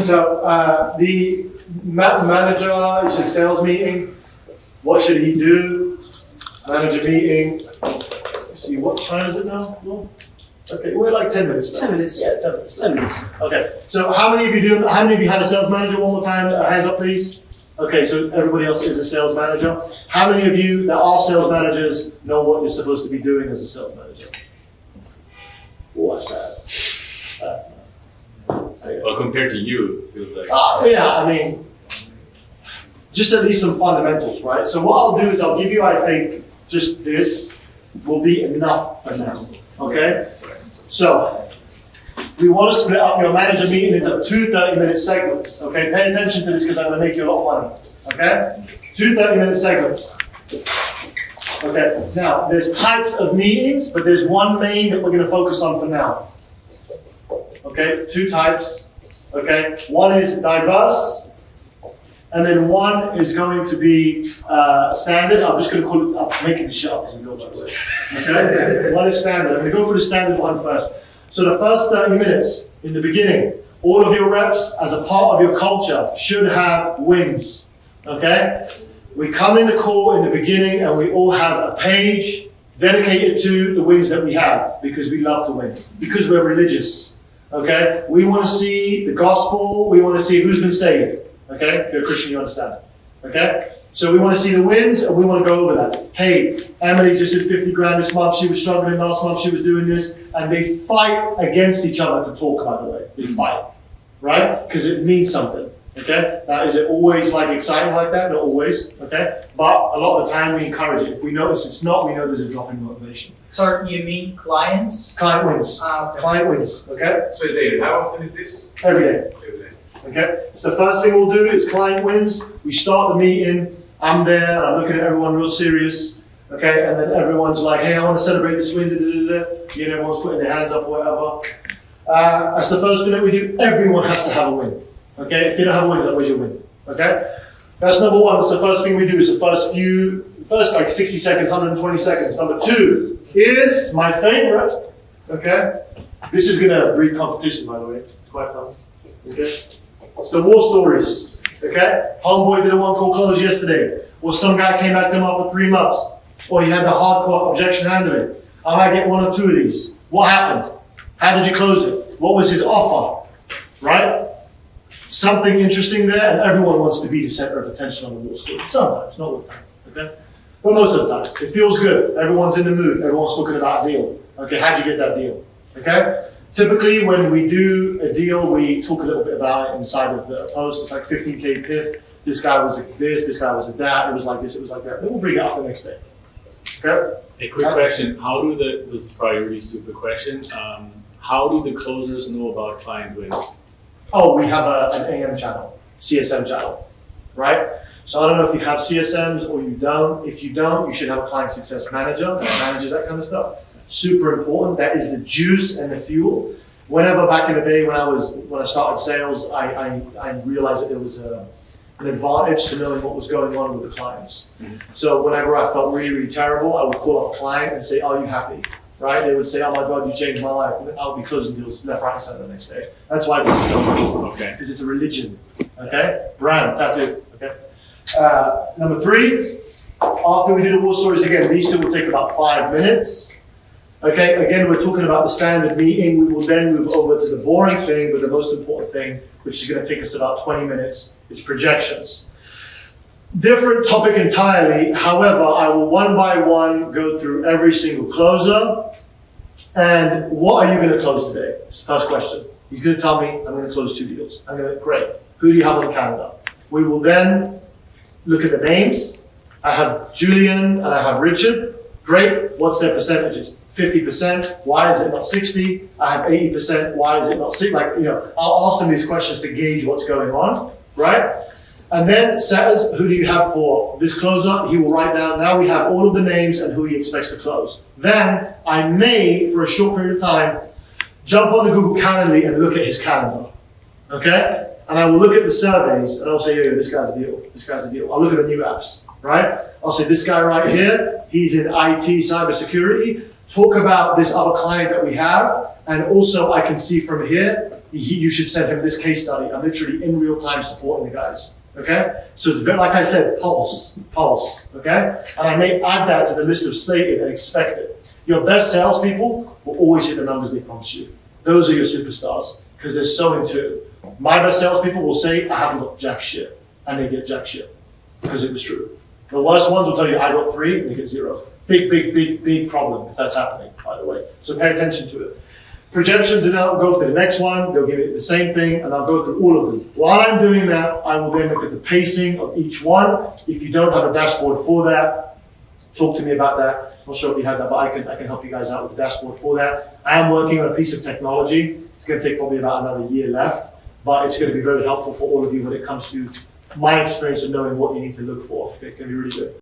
So the manager is a sales meeting. What should he do? Manager meeting. Let's see, what time is it now? No? Okay, we're like 10 minutes now. 10 minutes. Yeah, 10 minutes. 10 minutes. Okay, so how many of you had a sales manager? One more time, hands up please. Okay, so everybody else is a sales manager. How many of you that are sales managers know what you're supposed to be doing as a sales manager? What's that? Well, compared to you, it feels like. Yeah, I mean, just at least some fundamentals, right? So what I'll do is I'll give you, I think, just this will be enough for now, okay? So, we want to split up your manager meeting into 2 30-minute segments, okay? Pay attention to this because I'm going to make you a lot of money, okay? 2 30-minute segments. Okay, now, there's types of meetings, but there's one main that we're going to focus on for now. Okay, 2 types, okay? One is diverse, and then one is going to be standard. I'm just going to call it, I'm making this shit up as we go, by the way. Okay? One is standard. I'm going to go for the standard one first. So the first 30 minutes, in the beginning, all of your reps, as a part of your culture, should have wins, okay? We come in the call in the beginning and we all have a page dedicated to the wins that we have, because we love to win, because we're religious, okay? We want to see the gospel, we want to see who's been saved, okay? If you're a Christian, you understand, okay? So we want to see the wins and we want to go over that. Hey, Emily just did 50 grand this month, she was struggling last month, she was doing this, and they fight against each other to talk, by the way. They fight, right? Because it means something, okay? Now, is it always like exciting like that? Not always, okay? But a lot of the time we encourage it. If we notice it's not, we know there's a drop in motivation. So you mean clients? Client wins. Okay. Client wins, okay? So David, how often is this? Every day. Every day. Okay, so the first thing we'll do is client wins. We start the meeting. I'm there. I'm looking at everyone real serious. Okay, and then everyone's like, "Hey, I want to celebrate this win." You know, everyone's putting their hands up or whatever. That's the first thing that we do. Everyone has to have a win. Okay, if you don't have a win, that was your win. Okay, that's number one. That's the first thing we do. Is the first like 60 seconds, 120 seconds. Number 2 is my favorite. Okay, this is gonna breed competition, by the way. It's quite fun. Okay. It's the war stories, okay? Homeboy did a one call close yesterday, or some guy came back to him after 3 months, or he had the hardcore objection handling. I might get 1 or 2 of these. What happened? How did you close it? What was his offer? Right? Something interesting there, and everyone wants to be the center of attention on the war story. Sometimes, not all the time, okay? But most of the time, it feels good. Everyone's in the mood. Everyone's talking about a deal. Okay, how'd you get that deal? Okay? Typically, when we do a deal, we talk a little bit about it inside of the post. It's like 15K PIF. This guy was like this guy was like that. It was like this, it was like that. Then we'll bring it up the next day. Okay? A quick question: how do this is probably a really stupid question. How do the closers know about client wins? Oh, we have an AM channel, CSM channel, right? So I don't know if you have CSMs or you don't. If you don't, you should have a client success manager that manages that kind of stuff. Super important. That is the juice and the fuel. Whenever back in the day when I started sales, I realized that there was an advantage to knowing what was going on with the clients. Mm-hmm. So whenever I felt really, really terrible, I would call up a client and say, "Are you happy?" Right? They would say, "Oh my God, you changed my life." And I'll be closing deals left, right, and center the next day. That's why this is so important. Okay. Because it's a religion. Okay? Brand, tattoo. Okay? Number 3, after we do the war stories again, these 2 will take about 5 minutes. Okay, again, we're talking about the standard meeting. We will then move over to the boring thing, but the most important thing, which is going to take us about 20 minutes, is projections. Different topic entirely. However, I will one by one go through every single closer. And what are you going to close today? It's the first question. He's going to tell me, I'm going to close 2 deals. I'm going to, great. Who do you have on the calendar? We will then look at the names. I have Julian and I have Richard. Great. What's their percentages? 50%, why is it not 60? I have 80%, why is it not 60? Like, I'll ask them these questions to gauge what's going on, right? And then setters, who do you have for this closer? He will write down, now we have all of the names and who he expects to close. Then I may, for a short period of time, jump on the Google Calendly and look at his calendar, okay? And I will look at the surveys and I'll say, yeah, this guy's a deal, this guy's a deal. I'll look at the new apps, right? I'll say, this guy right here, he's in IT, cybersecurity. Talk about this other client that we have, and also I can see from here, you should send him this case study. I'm literally in real time supporting the guys. Okay? So like I said, pulse, okay? And I may add that to the list of stated and expected. Your best salespeople will always hit the numbers they promise you. Those are your superstars, because they're so in tune. My best salespeople will say, I haven't got jack shit, and they get jack shit, because it was true. The worst ones will tell you, I got 3, and they get 0. Big problem if that's happening, by the way. So pay attention to it. Projections, and I'll go to the next one, they'll give it the same thing, and I'll go through all of them. While I'm doing that, I will then look at the pacing of each one. If you don't have a dashboard for that, talk to me about that. I'm not sure if you have that, but I can help you guys out with the dashboard for that. I am working on a piece of technology. It's going to take probably about another year left, but it's going to be very helpful for all of you when it comes to my experience of knowing what you need to look for. It can be really good.